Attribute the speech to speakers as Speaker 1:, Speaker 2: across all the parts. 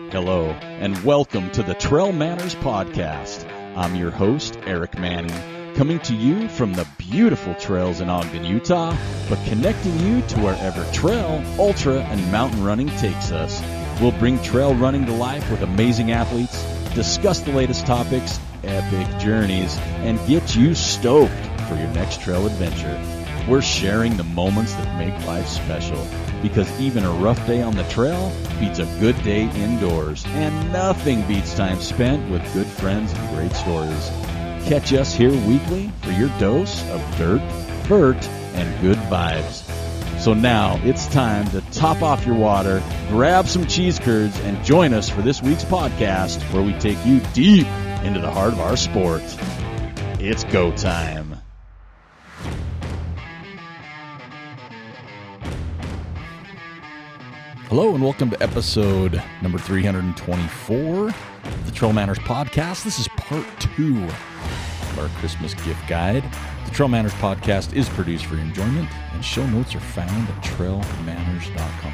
Speaker 1: Hello, and welcome to the Trail Manners Podcast. I'm your host, Eric Manning, coming to you from the beautiful trails in Ogden, Utah, but connecting you to wherever trail, ultra, and mountain running takes us. We'll bring trail running to life with amazing athletes, discuss the latest topics, epic journeys, and get you stoked for your next trail adventure. We're sharing the moments that make life special, because even a rough day on the trail beats a good day indoors, and nothing beats time spent with good friends and great stories. Catch us here weekly for your dose of dirt, vert, and good vibes. So now it's time to top off your water, grab some cheese curds, and join us for this week's podcast, where we take you deep into the heart of our sport. It's go time. Hello and welcome to episode number 324 of the Trail Manners Podcast. This is part 2 of our Christmas gift guide. The Trail Manners Podcast is produced for your enjoyment, and show notes are found at trailmanners.com.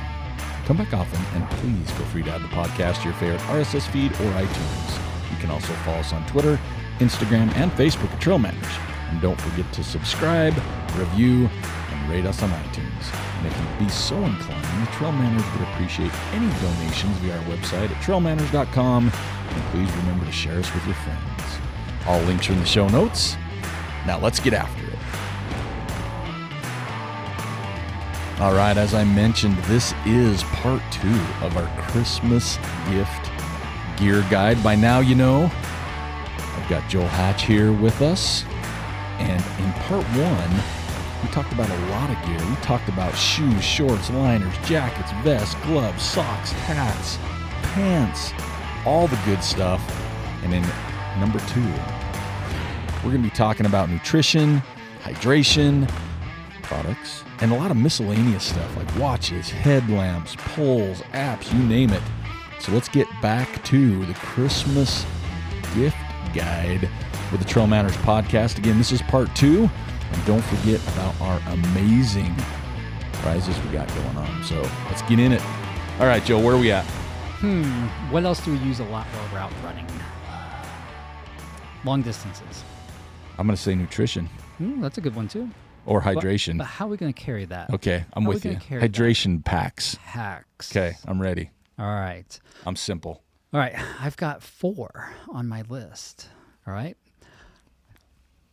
Speaker 1: Come back often, and please feel free to add the podcast to your favorite RSS feed or iTunes. You can also follow us on Twitter, Instagram, and Facebook at Trail Manners. And don't forget to subscribe, review, and rate us on iTunes. And if you'd be so inclined, the Trail Manners would appreciate any donations via our website at trailmanners.com. And please remember to share us with your friends. All links are in the show notes. Now let's get after it. All right, as I mentioned, this is part 2 of our Christmas gift gear guide. By now, you know, I've got Joel Hatch here with us. And in part 1, we talked about a lot of gear. We talked about shoes, shorts, liners, jackets, vests, gloves, socks, hats, pants, all the good stuff. And in number 2, we're going to be talking about nutrition, hydration, products, and a lot of miscellaneous stuff like watches, headlamps, poles, apps, you name it. So let's get back to the Christmas gift guide with the Trail Manners Podcast. Again, this is part 2. And don't forget about our amazing prizes we got going on. So let's get in it. All right, Joe, where are we at?
Speaker 2: What else do we use a lot while we're out running? Long distances.
Speaker 1: I'm going to say nutrition.
Speaker 2: That's a good one, too.
Speaker 1: Or hydration.
Speaker 2: But how are we going to carry that?
Speaker 1: Okay, I'm with you. Hydration packs.
Speaker 2: Packs.
Speaker 1: Okay, I'm ready.
Speaker 2: All right.
Speaker 1: I'm simple.
Speaker 2: All right, I've got 4 on my list. All right.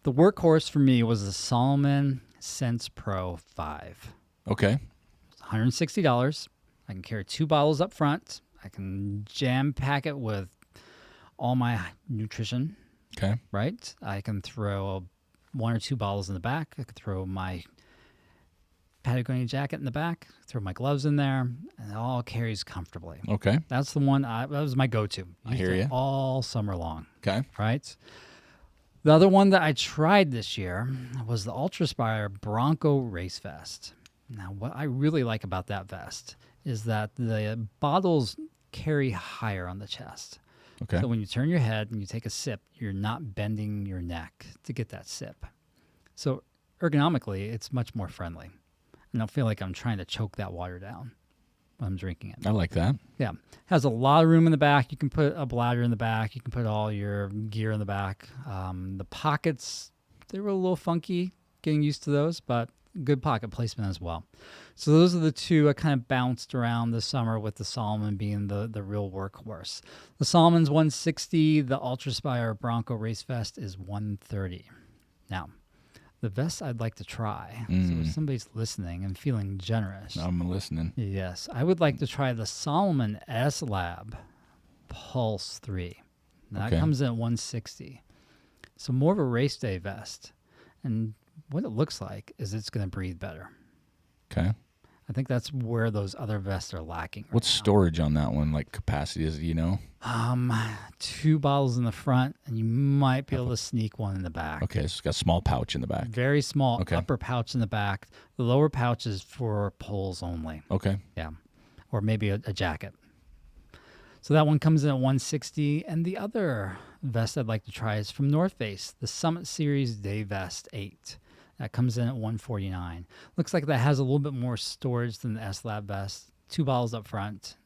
Speaker 2: The workhorse for me was the Salomon Sense Pro 5.
Speaker 1: Okay.
Speaker 2: It's $160. I can carry 2 bottles up front. I can jam pack it with all my nutrition.
Speaker 1: Okay.
Speaker 2: Right? I can throw 1 or 2 bottles in the back. I could throw my Patagonia jacket in the back, throw my gloves in there, and it all carries comfortably.
Speaker 1: Okay.
Speaker 2: That's the one, that was my go-to.
Speaker 1: I hear you.
Speaker 2: All summer long.
Speaker 1: Okay.
Speaker 2: Right? The other one that I tried this year was the Ultraspire Bronco Race Vest. Now, what I really like about that vest is that the bottles carry higher on the chest.
Speaker 1: Okay.
Speaker 2: So when you turn your head and you take a sip, you're not bending your neck to get that sip. So ergonomically, it's much more friendly. I don't feel like I'm trying to choke that water down when I'm drinking it.
Speaker 1: I like that.
Speaker 2: Yeah. Has a lot of room in the back. You can put a bladder in the back. You can put all your gear in the back. The pockets, they were a little funky, getting used to those, but good pocket placement as well. So those are the 2 I kind of bounced around this summer, with the Salomon being the real workhorse. The Salomon's $160. The Ultraspire Bronco Race Vest is $130. Now, the vest I'd like to try, so if somebody's listening and feeling generous.
Speaker 1: I'm listening.
Speaker 2: Yes, I would like to try the Salomon S-Lab Pulse 3. Now, that comes in at $160. So more of a race day vest. And what it looks like is it's going to breathe better.
Speaker 1: Okay.
Speaker 2: I think that's where those other vests are lacking.
Speaker 1: What's storage on that one? Like capacity, is it, you know?
Speaker 2: 2 bottles in the front, and you might be able to sneak 1 in the back.
Speaker 1: Okay, so it's got a small pouch in the back.
Speaker 2: Very small upper pouch in the back. The lower pouch is for poles only.
Speaker 1: Okay.
Speaker 2: Yeah. Or maybe a jacket. So that one comes in at $160. And the other vest I'd like to try is from North Face, the Summit Series Day Vest 8. That comes in at $149. Looks like that has a little bit more storage than the S-Lab vest. 2 bottles up front,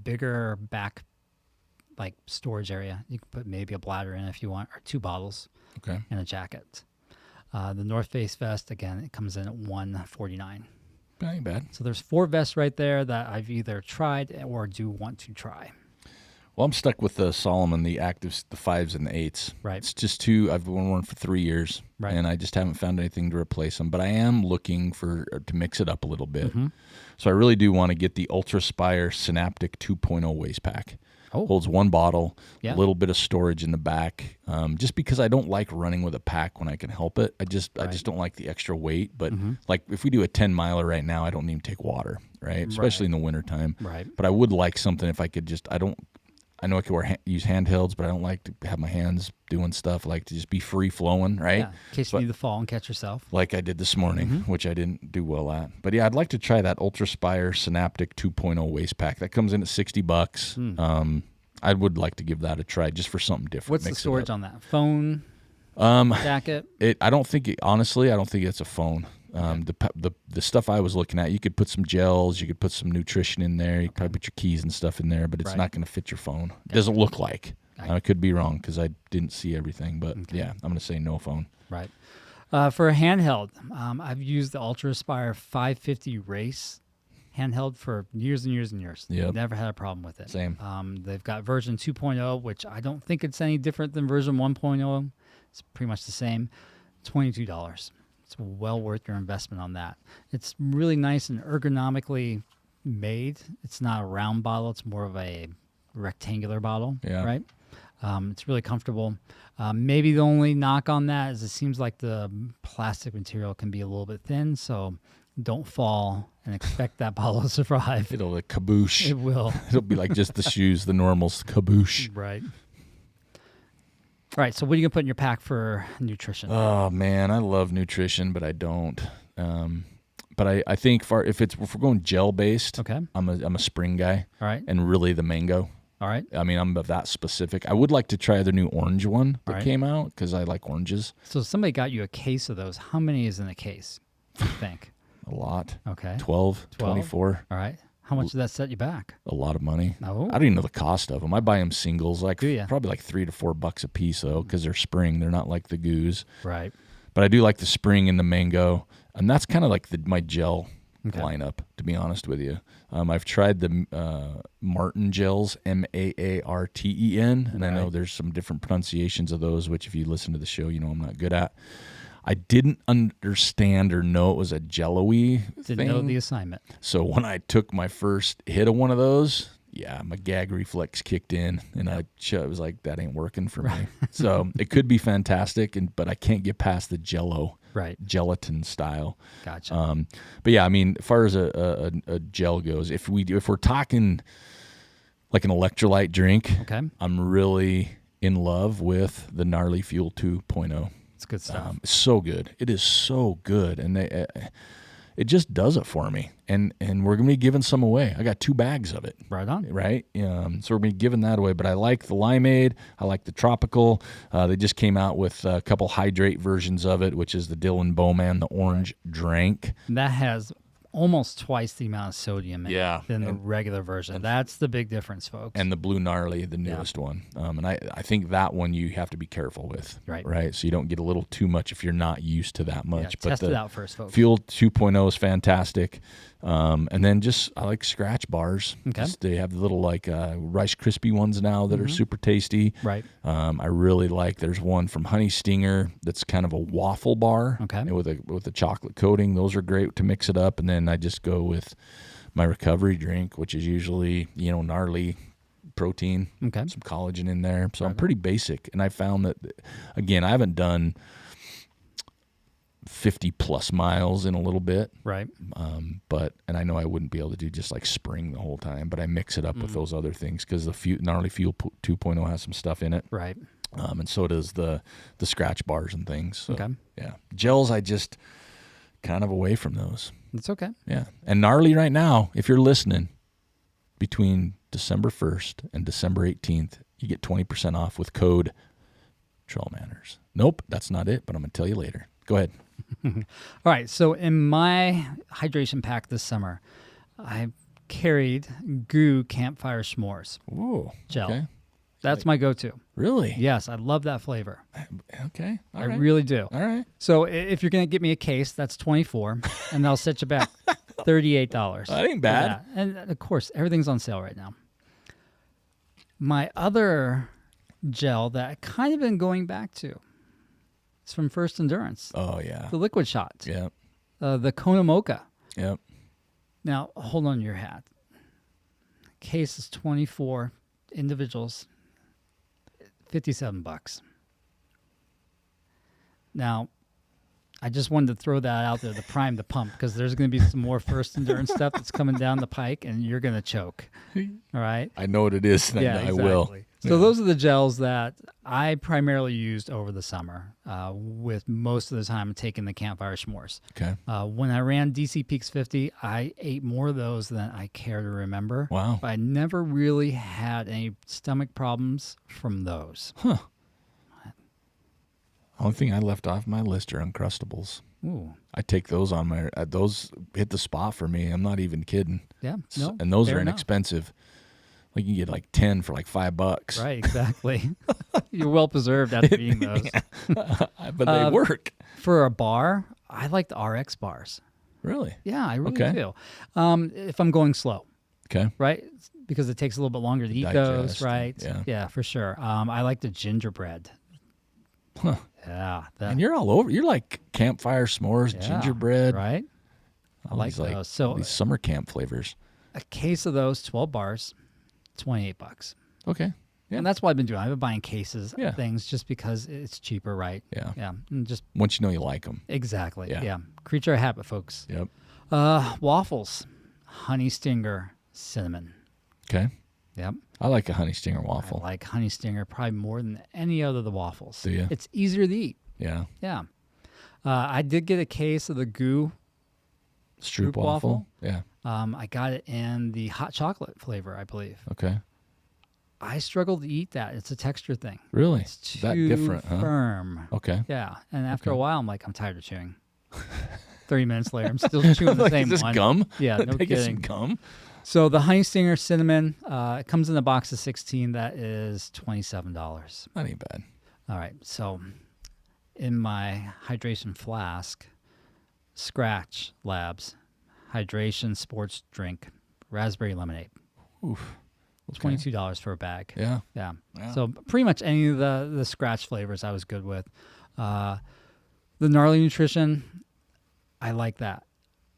Speaker 2: bigger back like storage area. You can put maybe a bladder in if you want, or 2 bottles,
Speaker 1: Okay.
Speaker 2: and a jacket. The North Face vest, again, it comes in at $149.
Speaker 1: That ain't bad.
Speaker 2: So there's 4 vests right there that I've either tried or do want to try.
Speaker 1: Well, I'm stuck with the Solomon, the Actives, the 5s and the 8s.
Speaker 2: Right.
Speaker 1: It's just 2. I've worn one for 3 years,
Speaker 2: Right.
Speaker 1: and I just haven't found anything to replace them. But I am looking to mix it up a little bit.
Speaker 2: Mm-hmm.
Speaker 1: So I really do want to get the Ultraspire Synaptic 2.0 waist pack.
Speaker 2: Oh.
Speaker 1: Holds 1 bottle,
Speaker 2: Yeah.
Speaker 1: a little bit of storage in the back. Just because I don't like running with a pack when I can help it. I just don't like the extra weight. But like if we do a 10-miler right now, I don't even take water, right? Especially in the wintertime.
Speaker 2: Right.
Speaker 1: But I would like something if I could just, I know I could use handhelds, but I don't like to have my hands doing stuff. I like to just be free flowing, right?
Speaker 2: Yeah. In case you need to fall and catch yourself.
Speaker 1: Like I did this morning, which I didn't do well at. But yeah, I'd like to try that Ultraspire Synaptic 2.0 waist pack. That comes in at $60. I would like to give that a try just for something different.
Speaker 2: What's the
Speaker 1: Mix it
Speaker 2: storage
Speaker 1: up.
Speaker 2: on that? Phone, jacket?
Speaker 1: Honestly, I don't think it's a phone. The stuff I was looking at, you could put some gels, you could put some nutrition in there, you could probably put your keys and stuff in there, but it's not going to fit your phone. It doesn't look like. I could be wrong because I didn't see everything, but yeah, I'm going to say no phone.
Speaker 2: Right. For a handheld, I've used the Ultraspire 550 Race handheld for years and years and years.
Speaker 1: Yep.
Speaker 2: Never had a problem with it.
Speaker 1: Same.
Speaker 2: They've got version 2.0, which I don't think it's any different than version 1.0. It's pretty much the same. $22. It's well worth your investment on that. It's really nice and ergonomically made. It's not a round bottle. It's more of a rectangular bottle, right? It's really comfortable. Maybe the only knock on that is it seems like the plastic material can be a little bit thin, so don't fall and expect that bottle to survive.
Speaker 1: It'll like kaboosh.
Speaker 2: It will.
Speaker 1: It'll be like just the shoes, the normals, kaboosh.
Speaker 2: Right. All right, so what are you going to put in your pack for nutrition?
Speaker 1: Oh, man, I love nutrition, but I don't. But I think if we're going gel-based,
Speaker 2: Okay.
Speaker 1: I'm a spring guy.
Speaker 2: All right.
Speaker 1: And really the mango.
Speaker 2: All right.
Speaker 1: I mean, I'm that specific. I would like to try the new orange one that
Speaker 2: All right.
Speaker 1: came out because I like oranges.
Speaker 2: So somebody got you a case of those. How many is in a case, do you think?
Speaker 1: A lot.
Speaker 2: Okay.
Speaker 1: 12, 24.
Speaker 2: All right. How much did that set you back?
Speaker 1: A lot of money.
Speaker 2: Oh.
Speaker 1: I don't even know the cost of them. I buy them singles,
Speaker 2: Do ya?
Speaker 1: probably like $3 to $4 a piece though, because they're spring. They're not like the goos.
Speaker 2: Right.
Speaker 1: But I do like the spring and the mango, and that's kind of like my gel lineup, to be honest with you. I've tried the Martin gels, Maarten, and I know there's some different pronunciations of those, which if you listen to the show, you know I'm not good at. I didn't understand or know it was a jello-y thing.
Speaker 2: Didn't know the assignment.
Speaker 1: So when I took my first hit of one of those, my gag reflex kicked in, and I was like, that ain't working for me. So it could be fantastic, but I can't get past the gelatin style.
Speaker 2: Gotcha.
Speaker 1: But yeah, I mean, as far as a gel goes, if we're talking like an electrolyte drink, I'm really in love with the Gnarly Fuel 2.0.
Speaker 2: It's good stuff.
Speaker 1: It's so good. It is so good, and it just does it for me. And we're gonna be giving some away. I got 2 bags of it.
Speaker 2: Right on.
Speaker 1: Right. So we're gonna be giving that away. But I like the limeade. I like the tropical. They just came out with a couple hydrate versions of it, which is the Dylan Bowman, the orange drank.
Speaker 2: That has almost twice the amount of sodium in it than the regular version. That's the big difference, folks.
Speaker 1: And the Blue Gnarly, the newest one. And I think that one you have to be careful with. Right. So you don't get a little too much if you're not used to that much.
Speaker 2: But test it out first, folks.
Speaker 1: Fuel 2.0 is fantastic. And then I like scratch bars.
Speaker 2: Okay.
Speaker 1: They have the little like Rice Krispie ones now that are super tasty.
Speaker 2: Right.
Speaker 1: I really like. There's one from Honey Stinger that's kind of a waffle bar.
Speaker 2: Okay.
Speaker 1: With a chocolate coating. Those are great to mix it up. And then I just go with my recovery drink, which is usually gnarly protein, some collagen in there. So I'm pretty basic. And I found that, again, I haven't done 50 plus miles in a little bit.
Speaker 2: Right.
Speaker 1: And I know I wouldn't be able to do just like spring the whole time, but I mix it up with those other things because the Gnarly Fuel 2.0 has some stuff in it.
Speaker 2: Right.
Speaker 1: And so does the scratch bars and things. So,
Speaker 2: Okay.
Speaker 1: Yeah. Gels, I just kind of away from those.
Speaker 2: It's okay.
Speaker 1: Yeah. And Gnarly right now, if you're listening, between December 1st and December 18th, you get 20% off with code Trail Manners. Nope, that's not it, but I'm going to tell you later. Go ahead.
Speaker 2: All right. So in my hydration pack this summer, I carried Goo Campfire S'mores
Speaker 1: Ooh,
Speaker 2: gel.
Speaker 1: Okay.
Speaker 2: That's my go-to.
Speaker 1: Really?
Speaker 2: Yes, I love that flavor.
Speaker 1: Okay. All
Speaker 2: I
Speaker 1: right.
Speaker 2: really do.
Speaker 1: All right.
Speaker 2: So if you're going to get me a case, that's $24, and they'll set you back $38.
Speaker 1: That ain't bad.
Speaker 2: Yeah. And of course, everything's on sale right now. My other gel that I kind of been going back to is from First Endurance.
Speaker 1: Oh, yeah.
Speaker 2: The liquid shot.
Speaker 1: Yep.
Speaker 2: The Kona Mocha.
Speaker 1: Yep.
Speaker 2: Now, hold on your hat. Case is 24 individuals, $57. Now, I just wanted to throw that out there to prime the pump because there's going to be some more First Endurance stuff that's coming down the pike, and you're going to choke. All right?
Speaker 1: I know what it is.
Speaker 2: Yeah,
Speaker 1: I
Speaker 2: exactly.
Speaker 1: will.
Speaker 2: So those are the gels that I primarily used over the summer, with most of the time taking the campfire s'mores.
Speaker 1: Okay.
Speaker 2: When I ran DC Peaks 50, I ate more of those than I care to remember.
Speaker 1: Wow.
Speaker 2: But I never really had any stomach problems from those.
Speaker 1: Huh. Only thing I left off my list are Uncrustables.
Speaker 2: Ooh.
Speaker 1: I take those on my those hit the spot for me. I'm not even kidding.
Speaker 2: Yeah. No,
Speaker 1: and those
Speaker 2: fair
Speaker 1: are
Speaker 2: enough.
Speaker 1: inexpensive. Like you can get like 10 for like $5.
Speaker 2: Right, exactly. You're well preserved after eating those.
Speaker 1: But they work.
Speaker 2: For a bar, I like the RX bars.
Speaker 1: Really?
Speaker 2: Yeah, I really
Speaker 1: Okay.
Speaker 2: do. If I'm going slow,
Speaker 1: Okay.
Speaker 2: right? Because it takes a little bit longer to eat
Speaker 1: Digest,
Speaker 2: those, right?
Speaker 1: yeah.
Speaker 2: For sure. I like the gingerbread.
Speaker 1: Huh.
Speaker 2: Yeah.
Speaker 1: And you're all over. You're like campfire s'mores,
Speaker 2: Yeah,
Speaker 1: gingerbread.
Speaker 2: right? I
Speaker 1: All
Speaker 2: like
Speaker 1: these,
Speaker 2: those. So
Speaker 1: all these summer camp flavors.
Speaker 2: a case of those, 12 bars, $28.
Speaker 1: Okay. Yeah.
Speaker 2: And that's what I've been doing. I've been buying cases
Speaker 1: Yeah.
Speaker 2: of things just because it's cheaper, right?
Speaker 1: Yeah.
Speaker 2: Yeah. And just
Speaker 1: Once you know you like them.
Speaker 2: exactly.
Speaker 1: Yeah.
Speaker 2: Yeah. Creature of habit, folks.
Speaker 1: Yep.
Speaker 2: Waffles, honey stinger, cinnamon.
Speaker 1: Okay.
Speaker 2: Yep.
Speaker 1: I like a honey stinger waffle.
Speaker 2: I like honey stinger probably more than any other of the waffles.
Speaker 1: Do you?
Speaker 2: It's easier to eat.
Speaker 1: Yeah.
Speaker 2: Yeah. I did get a case of the goo
Speaker 1: Stroop waffle. Yeah.
Speaker 2: I got it in the hot chocolate flavor, I believe.
Speaker 1: Okay.
Speaker 2: I struggled to eat that. It's a texture thing.
Speaker 1: Really?
Speaker 2: It's too
Speaker 1: that different, huh?
Speaker 2: firm.
Speaker 1: Okay.
Speaker 2: Yeah. And after
Speaker 1: Okay.
Speaker 2: a while, I'm like, I'm tired of chewing. 30 minutes later, I'm still chewing the
Speaker 1: Like,
Speaker 2: same
Speaker 1: is this
Speaker 2: one.
Speaker 1: gum?
Speaker 2: Yeah, no
Speaker 1: Did I get some
Speaker 2: kidding.
Speaker 1: gum?
Speaker 2: So the honey stinger cinnamon, it comes in a box of 16. That is $27.
Speaker 1: That ain't bad.
Speaker 2: All right. So in my hydration flask, Scratch Labs, hydration sports drink, raspberry lemonade.
Speaker 1: Oof. Okay.
Speaker 2: $22 for a bag.
Speaker 1: Yeah.
Speaker 2: Yeah.
Speaker 1: Yeah.
Speaker 2: So pretty much any of the Scratch flavors I was good with. The Gnarly Nutrition, I like that.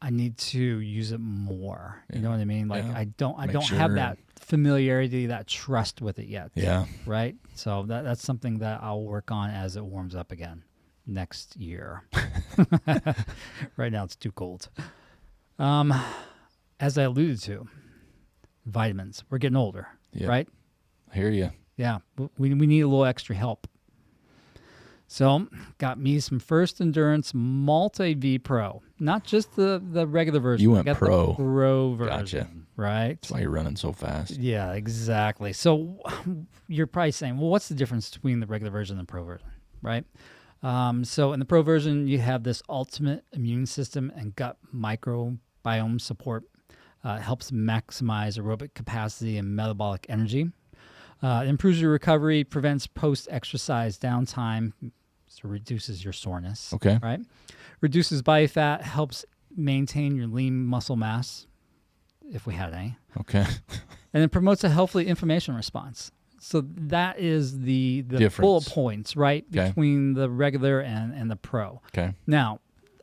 Speaker 2: I need to use it more. You know what I mean? Like
Speaker 1: Yeah.
Speaker 2: I don't
Speaker 1: Make
Speaker 2: have
Speaker 1: sure.
Speaker 2: that familiarity, that trust with it yet.
Speaker 1: Yeah.
Speaker 2: Right? So that's something that I'll work on as it warms up again next year. Right now it's too cold. As I alluded to, vitamins. We're getting older,
Speaker 1: Yep.
Speaker 2: right?
Speaker 1: I hear you.
Speaker 2: Yeah, we need a little extra help. So, got me some First Endurance Multi V Pro. Not just the regular version.
Speaker 1: You went
Speaker 2: I got
Speaker 1: pro.
Speaker 2: The pro version,
Speaker 1: Gotcha.
Speaker 2: right?
Speaker 1: That's why you're running so fast.
Speaker 2: Yeah, exactly. So, you're probably saying, well, what's the difference between the regular version and the pro version, right? So, in the pro version, you have this ultimate immune system and gut microbiome support. It helps maximize aerobic capacity and metabolic energy. It improves your recovery, prevents post-exercise downtime, so reduces your soreness.
Speaker 1: Okay.
Speaker 2: Right? Reduces body fat, helps maintain your lean muscle mass, if we had any.
Speaker 1: Okay.
Speaker 2: And it promotes a healthy inflammation response. So that is the
Speaker 1: Difference.
Speaker 2: bullet points, right,
Speaker 1: Okay.
Speaker 2: between the regular and the pro.
Speaker 1: Okay.
Speaker 2: Now,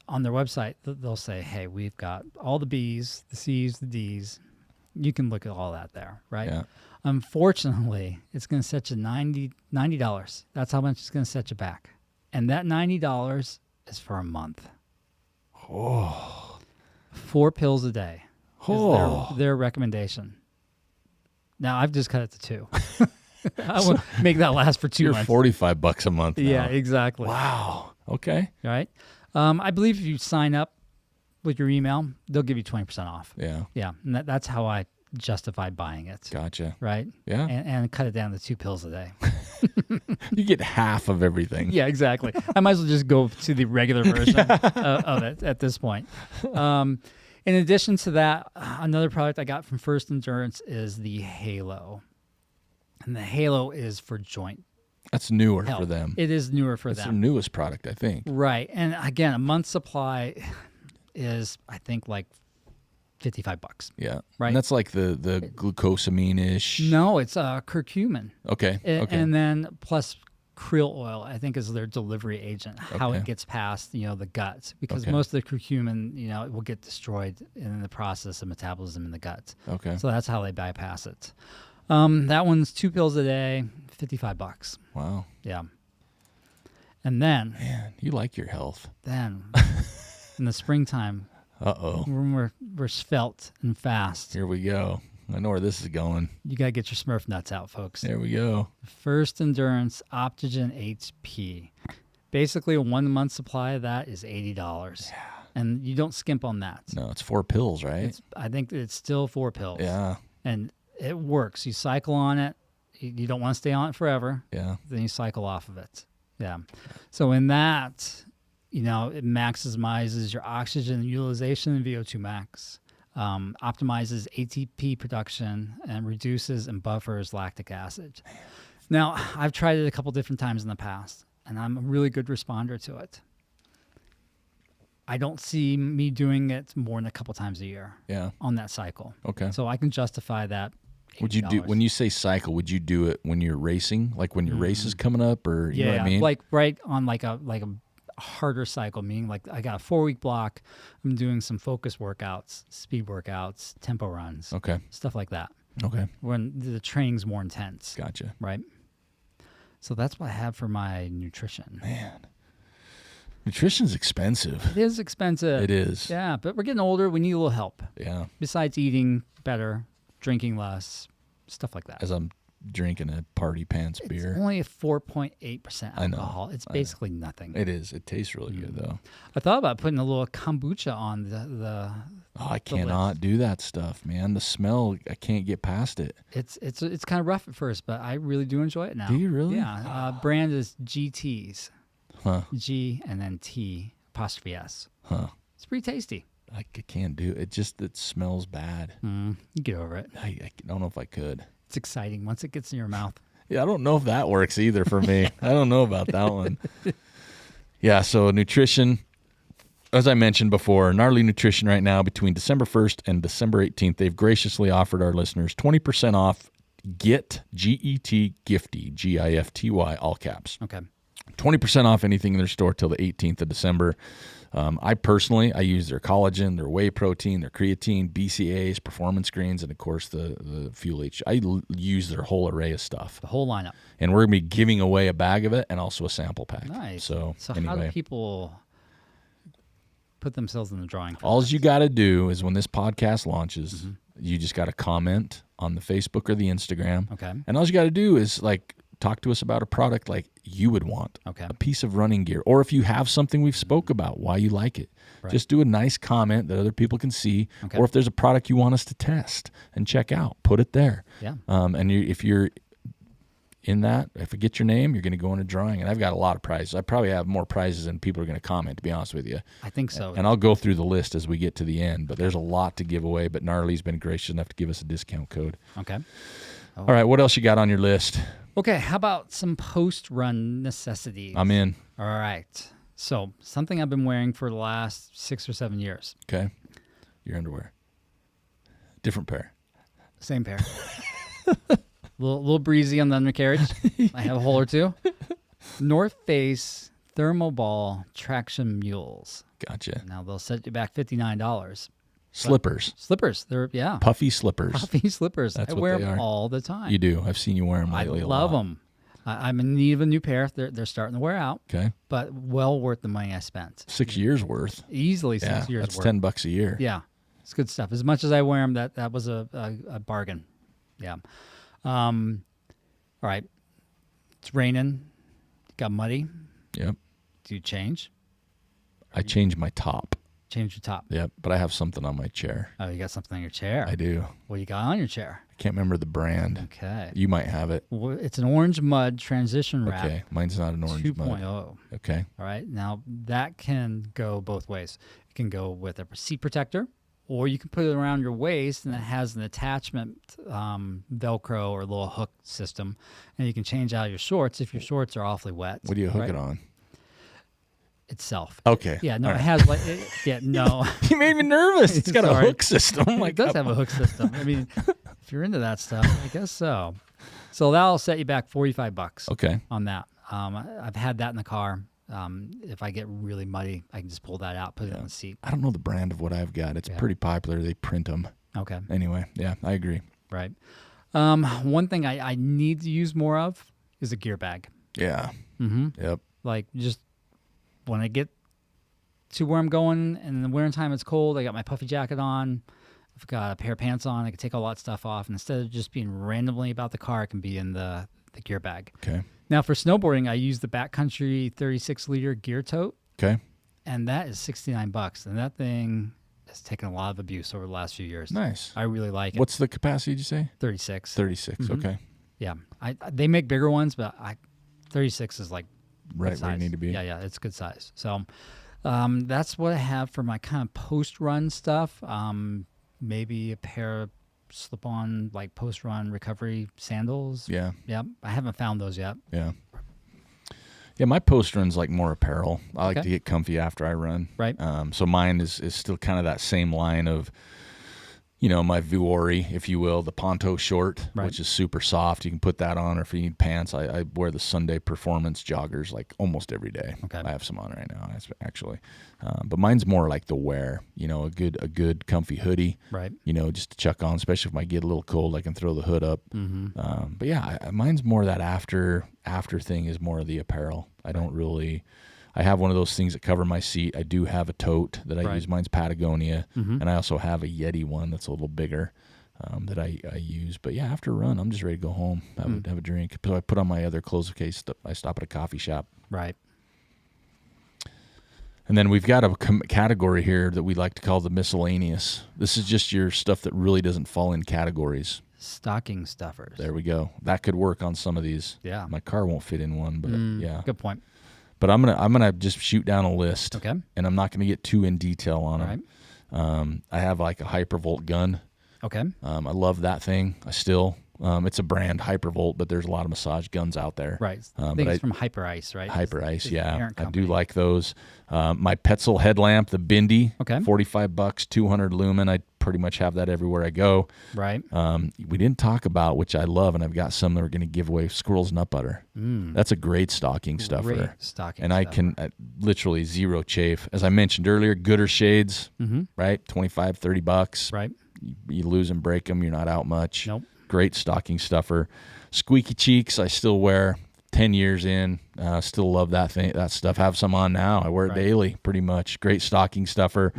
Speaker 2: on their website, they'll say, hey, we've got all the B's, the C's, the D's. You can look at all that there, right?
Speaker 1: Yeah.
Speaker 2: Unfortunately, it's going to set you $90. That's how much it's going to set you back. And that $90 is for a month.
Speaker 1: Oh.
Speaker 2: 4 pills a day is
Speaker 1: Oh.
Speaker 2: their recommendation. Now, I've just cut it to 2. I will make that last for 2
Speaker 1: You're
Speaker 2: months.
Speaker 1: $45 a month now.
Speaker 2: Yeah, exactly.
Speaker 1: Wow. Okay.
Speaker 2: All right. I believe if you sign up with your email, they'll give you 20% off.
Speaker 1: Yeah.
Speaker 2: Yeah, and that's how I justified buying it.
Speaker 1: Gotcha.
Speaker 2: Right?
Speaker 1: Yeah.
Speaker 2: And cut it down to 2 pills a day.
Speaker 1: You get half of everything.
Speaker 2: Yeah, exactly. I might as well just go to the regular version of it at this point. In addition to that, another product I got from First Endurance is the Halo. And the Halo is for joint
Speaker 3: That's newer
Speaker 2: health.
Speaker 3: for them.
Speaker 2: It is newer for
Speaker 3: That's their
Speaker 2: them.
Speaker 3: newest product, I think.
Speaker 2: Right. And again, a month's supply is, I think, like $55.
Speaker 3: Yeah.
Speaker 2: Right.
Speaker 3: And that's like the glucosamine-ish.
Speaker 2: No, it's curcumin.
Speaker 3: Okay. Okay.
Speaker 2: And then plus krill oil, I think, is their delivery agent, how
Speaker 3: Okay.
Speaker 2: it gets past, the gut. Because
Speaker 3: Okay.
Speaker 2: most of the curcumin, it will get destroyed in the process of metabolism in the gut.
Speaker 3: Okay.
Speaker 2: So that's how they bypass it. That one's 2 pills a day, $55.
Speaker 3: Wow.
Speaker 2: Yeah. And then
Speaker 3: Man, you like your health.
Speaker 2: in the springtime,
Speaker 3: Uh-oh.
Speaker 2: when we're svelte and fast,
Speaker 3: Here we go. I know where this is going.
Speaker 2: you got to get your Smurf nuts out, folks.
Speaker 3: There we go.
Speaker 2: First Endurance Optogen HP. Basically, a 1 month supply of that is $80. Yeah. And you don't skimp on that.
Speaker 3: No, it's 4 pills, right?
Speaker 2: I think it's still 4 pills.
Speaker 3: Yeah.
Speaker 2: And it works. You cycle on it. You don't want to stay on it forever.
Speaker 3: Yeah.
Speaker 2: Then you cycle off of it. Yeah. So in that, it maximizes your oxygen utilization in VO2 max, optimizes ATP production, and reduces and buffers lactic acid. Now, I've tried it a couple different times in the past, and I'm a really good responder to it. I don't see me doing it more than a couple times a year
Speaker 3: Yeah.
Speaker 2: on that cycle.
Speaker 3: Okay.
Speaker 2: So I can justify that.
Speaker 3: Would you do, when you say cycle, would you do it when you're racing? Like when your race is coming up, or you know what I mean?
Speaker 2: Like right on like a harder cycle, meaning like I got a 4-week block. I'm doing some focus workouts, speed workouts, tempo runs,
Speaker 3: Okay.
Speaker 2: stuff like that.
Speaker 3: Okay.
Speaker 2: When the training's more intense,
Speaker 3: Gotcha.
Speaker 2: right? So that's what I have for my nutrition.
Speaker 3: Man. Nutrition's expensive.
Speaker 2: It is expensive.
Speaker 3: It is.
Speaker 2: Yeah, but we're getting older. We need a little help.
Speaker 3: Yeah.
Speaker 2: Besides eating better, drinking less, stuff like that.
Speaker 3: As I'm drinking a party pants
Speaker 2: It's
Speaker 3: beer.
Speaker 2: only a 4.8%
Speaker 3: I know.
Speaker 2: alcohol. It's basically nothing.
Speaker 3: It is. It tastes really good, though.
Speaker 2: I thought about putting a little kombucha on the
Speaker 3: Oh, I cannot do that stuff, man. The smell, I can't get past it.
Speaker 2: It's kind of rough at first, but I really do enjoy it now.
Speaker 3: Do you really?
Speaker 2: Yeah. Brand is GT's.
Speaker 3: Huh.
Speaker 2: G and then T apostrophe S.
Speaker 3: Huh.
Speaker 2: It's pretty tasty.
Speaker 3: I can't do it. It smells bad.
Speaker 2: You get over it.
Speaker 3: I don't know if I could.
Speaker 2: It's exciting once it gets in your mouth.
Speaker 3: Yeah, I don't know if that works either for me. I don't know about that one. Yeah, so nutrition, as I mentioned before, Gnarly Nutrition right now between December 1st and December 18th, they've graciously offered our listeners 20% off GET, G-E-T, Gifty, G-I-F-T-Y, all caps.
Speaker 2: Okay.
Speaker 3: 20% off anything in their store till the 18th of December. I use their collagen, their whey protein, their creatine, BCAAs, performance greens, and of course the Fuel H. I use their whole array of stuff.
Speaker 2: The whole lineup.
Speaker 3: And we're going to be giving away a bag of it and also a sample pack.
Speaker 2: Nice.
Speaker 3: So
Speaker 2: how
Speaker 3: anyway,
Speaker 2: do people put themselves in the drawing?
Speaker 3: all you got to do is when this podcast launches, you just got to comment on the Facebook or the Instagram.
Speaker 2: Okay.
Speaker 3: And all you got to do is talk to us about a product like you would want.
Speaker 2: Okay.
Speaker 3: A piece of running gear. Or if you have something we've spoke about, why you like it.
Speaker 2: Right.
Speaker 3: Just do a nice comment that other people can see.
Speaker 2: Okay.
Speaker 3: Or if there's a product you want us to test and check out, put it there.
Speaker 2: Yeah.
Speaker 3: And if you're in that, if I get your name, you're going to go in a drawing. And I've got a lot of prizes. I probably have more prizes than people are going to comment, to be honest with you.
Speaker 2: I think so.
Speaker 3: And I'll go through the list as we get to the end. But there's a lot to give away. But Gnarly's been gracious enough to give us a discount code.
Speaker 2: Okay.
Speaker 3: All right, what else you got on your list?
Speaker 2: Okay, how about some post-run necessities?
Speaker 3: I'm in.
Speaker 2: All right. So, something I've been wearing for the last 6 or 7 years.
Speaker 3: Okay. Your underwear. Different pair.
Speaker 2: Same pair. little breezy on the undercarriage. I have a hole or two. North Face Thermal Ball Traction Mules.
Speaker 3: Gotcha.
Speaker 2: Now, they'll set you back $59.
Speaker 3: Slippers.
Speaker 2: Slippers.
Speaker 3: Puffy slippers.
Speaker 2: Puffy slippers.
Speaker 3: That's
Speaker 2: I
Speaker 3: what
Speaker 2: wear
Speaker 3: they
Speaker 2: them
Speaker 3: are.
Speaker 2: all the time.
Speaker 3: You do. I've seen you wear them lately
Speaker 2: I
Speaker 3: a
Speaker 2: love
Speaker 3: lot.
Speaker 2: them. I'm in need of a new pair. They're starting to wear out,
Speaker 3: Okay.
Speaker 2: but well worth the money I spent.
Speaker 3: 6 years worth.
Speaker 2: Easily 6
Speaker 3: Yeah,
Speaker 2: years
Speaker 3: that's
Speaker 2: worth.
Speaker 3: $10 a year.
Speaker 2: Yeah, it's good stuff. As much as I wear them, that was a bargain. Yeah. All right. It's raining. Got muddy.
Speaker 3: Yep.
Speaker 2: Do you change?
Speaker 3: I changed my top.
Speaker 2: Change your top.
Speaker 3: Yep. But I have something on my chair.
Speaker 2: Oh, you got something on your chair.
Speaker 3: I do.
Speaker 2: What do you got on your chair?
Speaker 3: I can't remember the brand.
Speaker 2: Okay.
Speaker 3: You might have it.
Speaker 2: Well, it's an orange mud transition wrap.
Speaker 3: Okay. Mine's not an orange
Speaker 2: 2.0.
Speaker 3: mud. Okay.
Speaker 2: All right. Now, that can go both ways. It can go with a seat protector, or you can put it around your waist, and it has an attachment Velcro or little hook system, and you can change out your shorts if your shorts are awfully wet.
Speaker 3: What do you hook it on?
Speaker 2: Itself.
Speaker 3: Okay.
Speaker 2: Yeah, no,
Speaker 3: All
Speaker 2: it
Speaker 3: right.
Speaker 2: has like, no.
Speaker 3: You made me nervous. It's got a
Speaker 2: Sorry.
Speaker 3: hook system.
Speaker 2: It does have a hook system. I mean, if you're into that stuff, I guess so. So that'll set you back $45
Speaker 3: Okay.
Speaker 2: on that. I've had that in the car. If I get really muddy, I can just pull that out, put it on the seat.
Speaker 3: I don't know the brand of what I've got. It's pretty popular. They print them.
Speaker 2: Okay.
Speaker 3: Anyway, yeah, I agree.
Speaker 2: Right. One thing I need to use more of is a gear bag.
Speaker 3: Yeah.
Speaker 2: Mm-hmm.
Speaker 3: Yep.
Speaker 2: Like, just when I get to where I'm going, and in the wintertime it's cold, I got my puffy jacket on, I've got a pair of pants on, I can take all that stuff off, and instead of just being randomly about the car, it can be in the gear bag.
Speaker 3: Okay.
Speaker 2: Now, for snowboarding, I use the Backcountry 36-liter gear tote,
Speaker 3: Okay.
Speaker 2: and that is $69, and that thing has taken a lot of abuse over the last few years.
Speaker 3: Nice.
Speaker 2: I really like it.
Speaker 3: What's the capacity, did you say?
Speaker 2: 36?
Speaker 3: 36.
Speaker 2: Mhm.
Speaker 3: Okay.
Speaker 2: Yeah. They make bigger ones, but 36 is like
Speaker 3: Right
Speaker 2: good
Speaker 3: where you
Speaker 2: size.
Speaker 3: need to be.
Speaker 2: Yeah, it's good size. So that's what I have for my kind of post-run stuff. Maybe a pair of slip-on, like post-run recovery sandals.
Speaker 3: Yeah.
Speaker 2: Yep. I haven't found those yet.
Speaker 3: Yeah. Yeah, my post run's like more apparel. I like
Speaker 2: Okay.
Speaker 3: to get comfy after I run.
Speaker 2: Right.
Speaker 3: So mine is still kind of that same line of, you know, my Vuori, if you will, the Ponto short,
Speaker 2: Right.
Speaker 3: which is super soft. You can put that on, or if you need pants, I wear the Sunday Performance joggers like almost every day.
Speaker 2: Okay.
Speaker 3: I have some on right now, actually. But mine's more like the wear, you know, a good comfy hoodie,
Speaker 2: Right.
Speaker 3: you know, just to chuck on, especially if I get a little cold, I can throw the hood up.
Speaker 2: Mm-hmm.
Speaker 3: But yeah, mine's more that after thing is more of the apparel. I don't really. I have one of those things that cover my seat. I do have a tote that I
Speaker 2: Right.
Speaker 3: use. Mine's Patagonia,
Speaker 2: Mhm.
Speaker 3: and I also have a Yeti one that's a little bigger that I use. But yeah, after a run, I'm just ready to go home, have a drink. So I put on my other clothes in case I stop at a coffee shop.
Speaker 2: Right.
Speaker 3: And then we've got a category here that we like to call the miscellaneous. This is just your stuff that really doesn't fall in categories.
Speaker 2: Stocking stuffers.
Speaker 3: There we go. That could work on some of these.
Speaker 2: Yeah.
Speaker 3: My car won't fit in one, but yeah.
Speaker 2: Good point.
Speaker 3: But I'm gonna just shoot down a list.
Speaker 2: Okay.
Speaker 3: And I'm not gonna get too in detail on
Speaker 2: All
Speaker 3: them.
Speaker 2: right.
Speaker 3: I have like a Hypervolt gun.
Speaker 2: Okay.
Speaker 3: I love that thing. It's a brand, Hypervolt, but there's a lot of massage guns out there.
Speaker 2: Right. I
Speaker 3: but
Speaker 2: think it's from Hyper Ice, right?
Speaker 3: Hyper Ice,
Speaker 2: It's the
Speaker 3: yeah.
Speaker 2: parent
Speaker 3: I do
Speaker 2: company.
Speaker 3: like those. My Petzl headlamp, the Bindi,
Speaker 2: Okay.
Speaker 3: $45, 200 lumen. I pretty much have that everywhere I go.
Speaker 2: Right.
Speaker 3: We didn't talk about, which I love, and I've got some that we're going to give away, Squirrel's Nut Butter. That's a great stocking stuffer.
Speaker 2: Great stocking
Speaker 3: And I
Speaker 2: stuffer.
Speaker 3: can literally zero chafe. As I mentioned earlier, Gooder shades, right? $25, $30.
Speaker 2: Right.
Speaker 3: You lose and break them. You're not out much.
Speaker 2: Nope.
Speaker 3: Great stocking stuffer. Squeaky cheeks, I still wear 10 years in. Still love that stuff. Have some on now. I wear it
Speaker 2: Right.
Speaker 3: daily pretty much. Great stocking stuffer.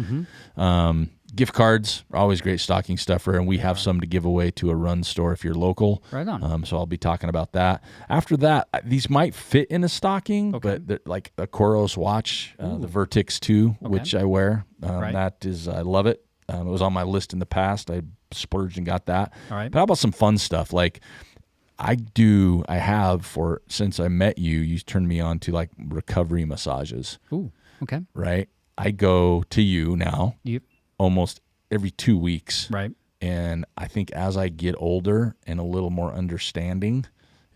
Speaker 3: Gift cards are always great stocking stuffer, and we have some to give away to a run store if you're local.
Speaker 2: Right on.
Speaker 3: So I'll be talking about that. After that, these might fit in a stocking,
Speaker 2: Okay.
Speaker 3: but they're like a Koros watch, the Vertix 2, which I wear.
Speaker 2: Right.
Speaker 3: That is, I love it. It was on my list in the past. I splurged and got that.
Speaker 2: All right.
Speaker 3: But how about some fun stuff? Like since I met you, you turned me on to like recovery massages,
Speaker 2: Ooh. Okay.
Speaker 3: right? I go to you now
Speaker 2: Yep.
Speaker 3: almost every 2 weeks.
Speaker 2: Right.
Speaker 3: And I think as I get older and a little more understanding,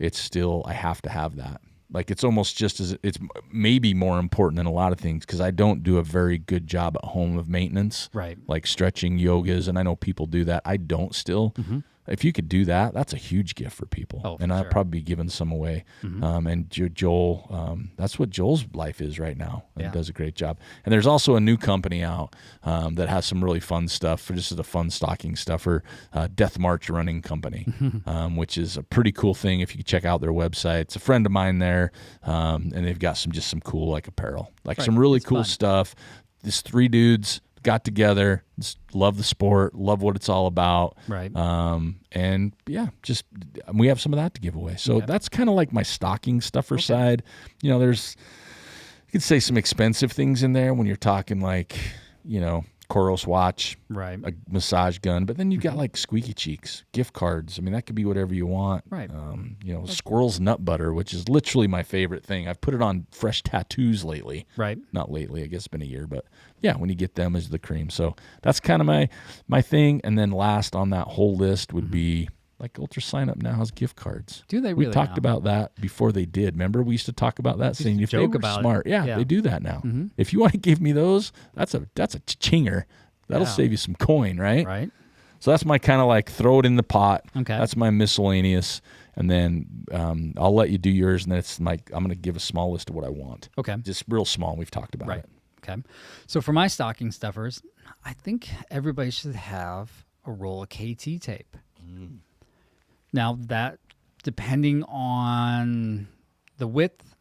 Speaker 3: I have to have that. Like it's almost it's maybe more important than a lot of things because I don't do a very good job at home of maintenance.
Speaker 2: Right.
Speaker 3: Like stretching, yogas, and I know people do that. I don't still. If you could do that, that's a huge gift for people.
Speaker 2: Oh, for
Speaker 3: and I'll
Speaker 2: sure.
Speaker 3: probably be giving some away. And Joel, that's what Joel's life is right now. And
Speaker 2: Yeah.
Speaker 3: does a great job. And there's also a new company out that has some really fun stuff. Just as a fun stocking stuffer, Death March Running Company, which is a pretty cool thing. If you could check out their website, it's a friend of mine there, and they've got some cool like apparel, like
Speaker 2: Right.
Speaker 3: some really
Speaker 2: It's
Speaker 3: cool
Speaker 2: fun.
Speaker 3: stuff. These 3 dudes got together, just love the sport, love what it's all about.
Speaker 2: Right.
Speaker 3: And yeah, we have some of that to give away. So
Speaker 2: Okay.
Speaker 3: that's kind of like my stocking stuffer side. You know, you could say some expensive things in there when you're talking like, you know, Koros watch,
Speaker 2: Right.
Speaker 3: a massage gun, but then you've got like Squeaky Cheeks, gift cards. I mean, that could be whatever you want.
Speaker 2: Right.
Speaker 3: Squirrel's nut butter, which is literally my favorite thing. I've put it on fresh tattoos lately.
Speaker 2: Right.
Speaker 3: Not lately, I guess it's been a year, but yeah, when you get them as the cream. So that's kind of my thing. And then last on that whole list would be like Ultra Sign Up now has gift cards.
Speaker 2: Do they
Speaker 3: We
Speaker 2: really
Speaker 3: talked
Speaker 2: now?
Speaker 3: about that before they did. Remember, we used to talk about that, saying
Speaker 2: to
Speaker 3: if they
Speaker 2: joke
Speaker 3: were
Speaker 2: about it.
Speaker 3: smart,
Speaker 2: Yeah.
Speaker 3: they do that now.
Speaker 2: Mm-hmm.
Speaker 3: If you want to give me those, that's a chinger. That'll
Speaker 2: Yeah.
Speaker 3: save you some coin, right?
Speaker 2: Right.
Speaker 3: So that's my kind of like throw it in the pot.
Speaker 2: Okay.
Speaker 3: That's my miscellaneous, and then I'll let you do yours, and then I'm going to give a small list of what I want.
Speaker 2: Okay.
Speaker 3: Just real small. We've talked about
Speaker 2: Right.
Speaker 3: it.
Speaker 2: Okay. So for my stocking stuffers, I think everybody should have a roll of KT tape. Now that, depending on the width,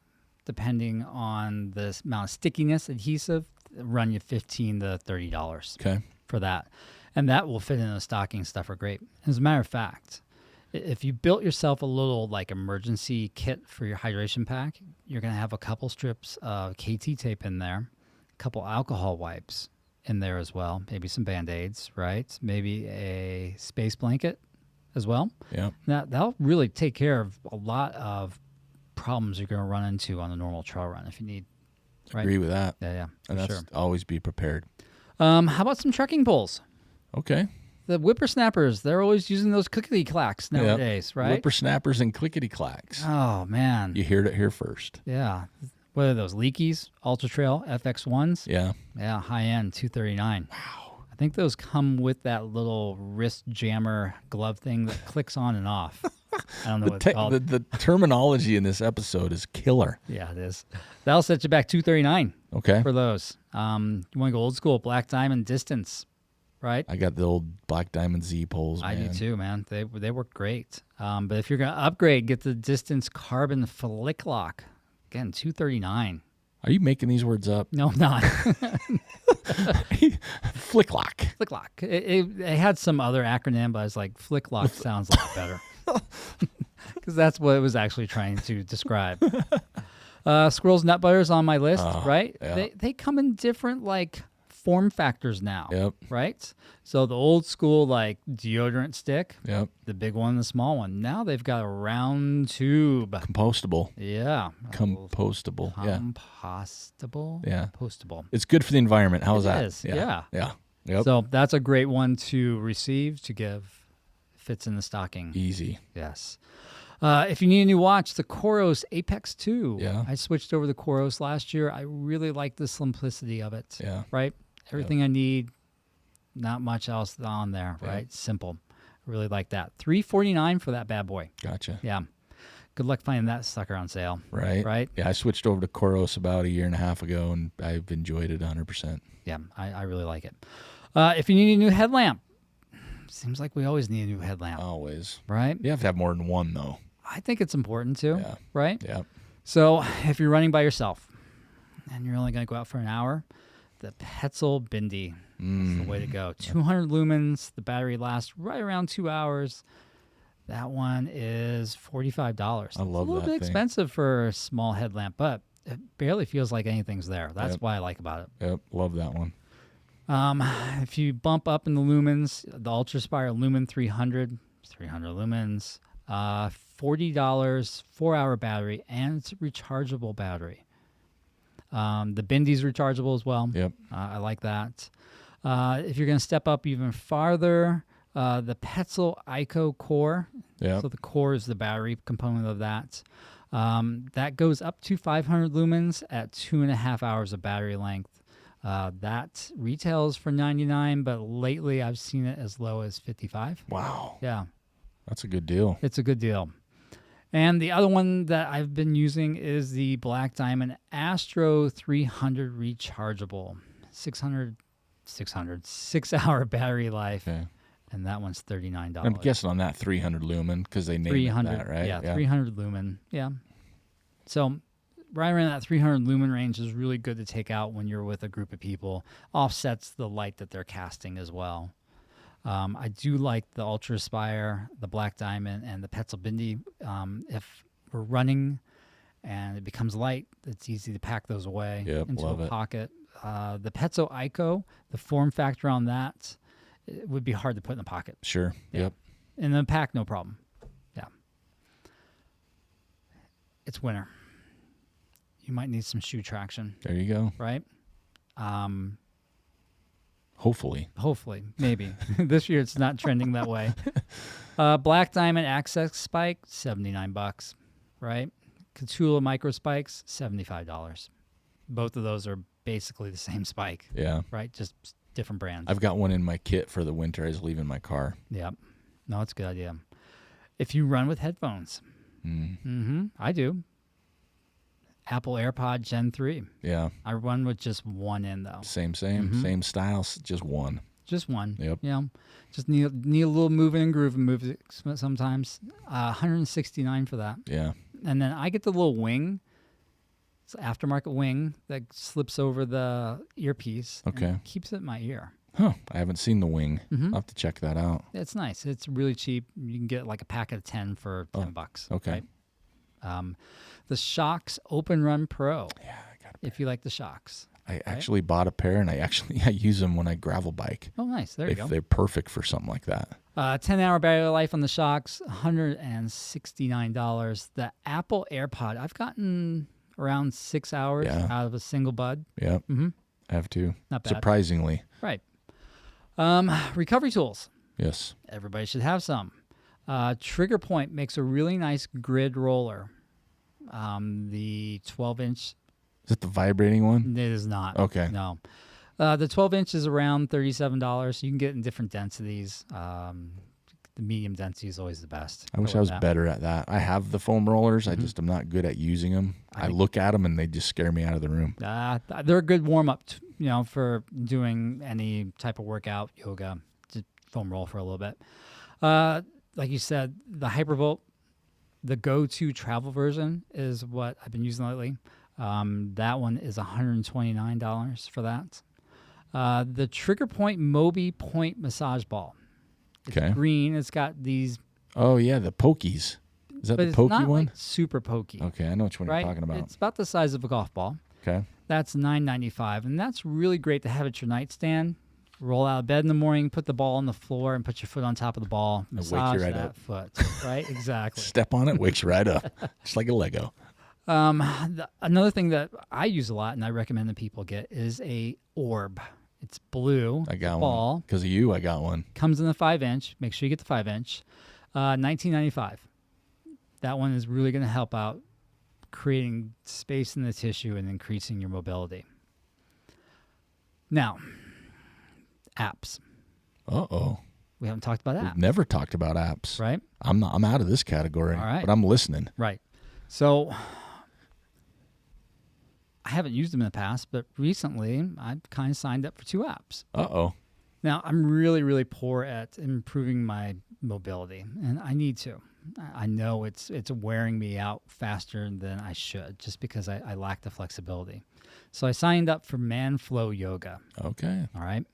Speaker 2: depending on the amount of stickiness, adhesive, run you $15 to $30
Speaker 3: Okay.
Speaker 2: for that. And that will fit in a stocking stuffer great. As a matter of fact, if you built yourself a little like emergency kit for your hydration pack, you're going to have a couple strips of KT tape in there, a couple alcohol wipes in there as well, maybe some Band-Aids, right? Maybe a space blanket as well.
Speaker 3: Yeah.
Speaker 2: Now, that'll really take care of a lot of problems you're going to run into on a normal trail run if you need. Right?
Speaker 3: Agree with that.
Speaker 2: Yeah,
Speaker 3: And
Speaker 2: for
Speaker 3: that's
Speaker 2: sure.
Speaker 3: always be prepared.
Speaker 2: How about some trekking poles?
Speaker 3: Okay.
Speaker 2: The whippersnappers, they're always using those clickety clacks nowadays, right?
Speaker 3: Whippersnappers and clickety clacks.
Speaker 2: Oh, man.
Speaker 3: You heard it here first.
Speaker 2: Yeah. What are those? Leakeys, Ultra Trail, FX1s?
Speaker 3: Yeah.
Speaker 2: Yeah, high end, $239. Wow. I think those come with that little wrist jammer glove thing that clicks on and off. I don't know what it's called.
Speaker 3: The terminology in this episode is killer.
Speaker 2: Yeah, it is. That'll set you back $239
Speaker 3: Okay.
Speaker 2: for those. You want to go old school, Black Diamond Distance, right?
Speaker 3: I got the old Black Diamond Z poles, man.
Speaker 2: I do too, man. They work great. But if you're going to upgrade, get the Distance Carbon Flick Lock. Again, $239.
Speaker 3: Are you making these words up?
Speaker 2: No, I'm not.
Speaker 3: Flick lock.
Speaker 2: Flick Lock. It had some other acronym, but I was like, Flick Lock sounds a lot better. Because that's what it was actually trying to describe. Squirrel's Nut Butters on my list, right?
Speaker 3: yeah.
Speaker 2: They come in different like form factors now,
Speaker 3: Yep.
Speaker 2: right? So the old school like deodorant stick,
Speaker 3: Yep.
Speaker 2: the big one, the small one. Now they've got a round tube.
Speaker 3: Compostable.
Speaker 2: Yeah.
Speaker 3: Compostable. Yeah.
Speaker 2: Compostable?
Speaker 3: Yeah.
Speaker 2: Postable.
Speaker 3: It's good for the environment. How's that?
Speaker 2: is, yeah.
Speaker 3: Yeah. Yep.
Speaker 2: So that's a great one to receive, to give. Fits in the stocking.
Speaker 3: Easy.
Speaker 2: Yes. If you need a new watch, the Koros Apex 2.
Speaker 3: Yeah.
Speaker 2: I switched over to Koros last year. I really like the simplicity of it.
Speaker 3: Yeah.
Speaker 2: Right? Everything I need, not much else on there, right? Simple. I really like that. $349 for that bad boy.
Speaker 3: Gotcha.
Speaker 2: Yeah. Good luck finding that sucker on sale.
Speaker 3: Right.
Speaker 2: Right?
Speaker 3: Yeah, I switched over to Koros about a year and a half ago, and I've enjoyed it 100%.
Speaker 2: Yeah, I really like it. If you need a new headlamp, seems like we always need a new headlamp,
Speaker 3: Always.
Speaker 2: right?
Speaker 3: You have to have more than one, though.
Speaker 2: I think it's important too,
Speaker 3: Yeah.
Speaker 2: right?
Speaker 3: Yeah.
Speaker 2: So if you're running by yourself and you're only going to go out for an hour, the Petzl Bindi is the way to go. 200 lumens. The battery lasts right around 2 hours. That one is $45.
Speaker 3: I love
Speaker 2: It's a little
Speaker 3: that
Speaker 2: bit
Speaker 3: thing.
Speaker 2: expensive for a small headlamp, but it barely feels like anything's there. That's
Speaker 3: Yep.
Speaker 2: what I like about it.
Speaker 3: Yep. Love that one.
Speaker 2: If you bump up in the lumens, the Ultraspire Lumen 300 lumens, $40, 4-hour battery, and it's a rechargeable battery. The Bindi's rechargeable as well.
Speaker 3: Yep.
Speaker 2: I like that. If you're going to step up even farther, the Petzl ICO Core.
Speaker 3: Yep.
Speaker 2: So the core is the battery component of that. That goes up to 500 lumens at 2.5 hours of battery length. That retails for $99, but lately I've seen it as low as $55.
Speaker 3: Wow.
Speaker 2: Yeah,
Speaker 3: That's a good deal.
Speaker 2: it's a good deal. And the other one that I've been using is the Black Diamond Astro 300 rechargeable, 6-hour battery life,
Speaker 3: Okay.
Speaker 2: and that one's $39.
Speaker 3: I'm guessing on that 300 lumen because they named
Speaker 2: 300,
Speaker 3: it that, right?
Speaker 2: Yeah, 300 lumen. Yeah. So right around that 300 lumen range is really good to take out when you're with a group of people. Offsets the light that they're casting as well. I do like the Ultraspire, the Black Diamond, and the Petzl Bindi. If we're running and it becomes light, it's easy to pack those away
Speaker 3: Yep,
Speaker 2: into
Speaker 3: love
Speaker 2: a
Speaker 3: it.
Speaker 2: pocket. The Pezzo Ico, the form factor on that, it would be hard to put in the pocket.
Speaker 3: Sure.
Speaker 2: Yeah.
Speaker 3: Yep.
Speaker 2: In the pack, no problem. Yeah. It's winter. You might need some shoe traction,
Speaker 3: There you go.
Speaker 2: right?
Speaker 3: Hopefully.
Speaker 2: Hopefully, maybe. This year it's not trending that way. Black Diamond Access Spike, $79, right? Catula Micro Spikes, $75. Both of those are basically the same spike,
Speaker 3: Yeah.
Speaker 2: right? Just different brands.
Speaker 3: I've got one in my kit for the winter. I was leaving my car.
Speaker 2: Yep. No, it's a good idea. If you run with headphones, I do. Apple AirPod Gen 3.
Speaker 3: Yeah.
Speaker 2: I run with just one in, though.
Speaker 3: Same style, just one.
Speaker 2: Just one.
Speaker 3: Yep.
Speaker 2: You know, just need a little moving and grooving music sometimes. $169 for that.
Speaker 3: Yeah.
Speaker 2: And then I get the little wing. It's an aftermarket wing that slips over the earpiece.
Speaker 3: Okay.
Speaker 2: And keeps it in my ear.
Speaker 3: Huh. I haven't seen the wing. I'll have to check that out.
Speaker 2: It's nice. It's really cheap. You can get like a packet of 10 for $10.
Speaker 3: Okay.
Speaker 2: Right? The Shocks Open Run Pro.
Speaker 3: Yeah, I got
Speaker 2: if you like the Shocks.
Speaker 3: I actually bought a pair, and I use them when I gravel bike.
Speaker 2: Oh, nice. There you go.
Speaker 3: They're perfect for something like that.
Speaker 2: 10-hour battery life on the Shocks, $169. The Apple AirPod, I've gotten around 6 hours out of a single bud.
Speaker 3: Yep. I have to.
Speaker 2: Not bad.
Speaker 3: Surprisingly.
Speaker 2: Right. Recovery tools.
Speaker 3: Yes.
Speaker 2: Everybody should have some. Trigger Point makes a really nice grid roller. The 12-inch.
Speaker 3: Is it the vibrating one?
Speaker 2: It is not.
Speaker 3: Okay.
Speaker 2: No. The 12-inch is around $37. You can get in different densities. The medium density is always the best.
Speaker 3: I wish I was better at that. I have the foam rollers. I just am not good at using them. I look at them and they just scare me out of the room.
Speaker 2: They're a good warm-up, for doing any type of workout, yoga, just foam roll for a little bit. Like you said, the Hypervolt, the go-to travel version is what I've been using lately. That one is $129 for that. The Trigger Point Moby Point Massage Ball. It's green. It's got these.
Speaker 3: Oh, yeah, the pokies. Is that the
Speaker 2: it's
Speaker 3: pokey
Speaker 2: not
Speaker 3: one?
Speaker 2: Like super pokey.
Speaker 3: Okay, I know which one you're talking about.
Speaker 2: It's about the size of a golf ball.
Speaker 3: Okay.
Speaker 2: That's $9.95, and that's really great to have at your nightstand. Roll out of bed in the morning, put the ball on the floor, and put your foot on top of the ball. Massage that foot. Right? Exactly.
Speaker 3: Step on it, wakes right up. Just like a Lego.
Speaker 2: Another thing that I use a lot, and I recommend that people get, is a orb. It's blue.
Speaker 3: I got
Speaker 2: ball.
Speaker 3: one. Because of you, I got one.
Speaker 2: Comes in the 5-inch. Make sure you get the 5-inch. $19.95. That one is really going to help out creating space in the tissue and increasing your mobility. Now, apps.
Speaker 3: Uh-oh.
Speaker 2: We haven't talked about apps.
Speaker 3: We've never talked about apps.
Speaker 2: Right?
Speaker 3: I'm out of this category,
Speaker 2: All right.
Speaker 3: but I'm listening.
Speaker 2: Right. So I haven't used them in the past, but recently I've kind of signed up for 2 apps.
Speaker 3: Uh-oh.
Speaker 2: Now, I'm really, really poor at improving my mobility, and I need to. I know it's wearing me out faster than I should just because I lack the flexibility. So I signed up for ManFlow Yoga.
Speaker 3: Okay.
Speaker 2: All right.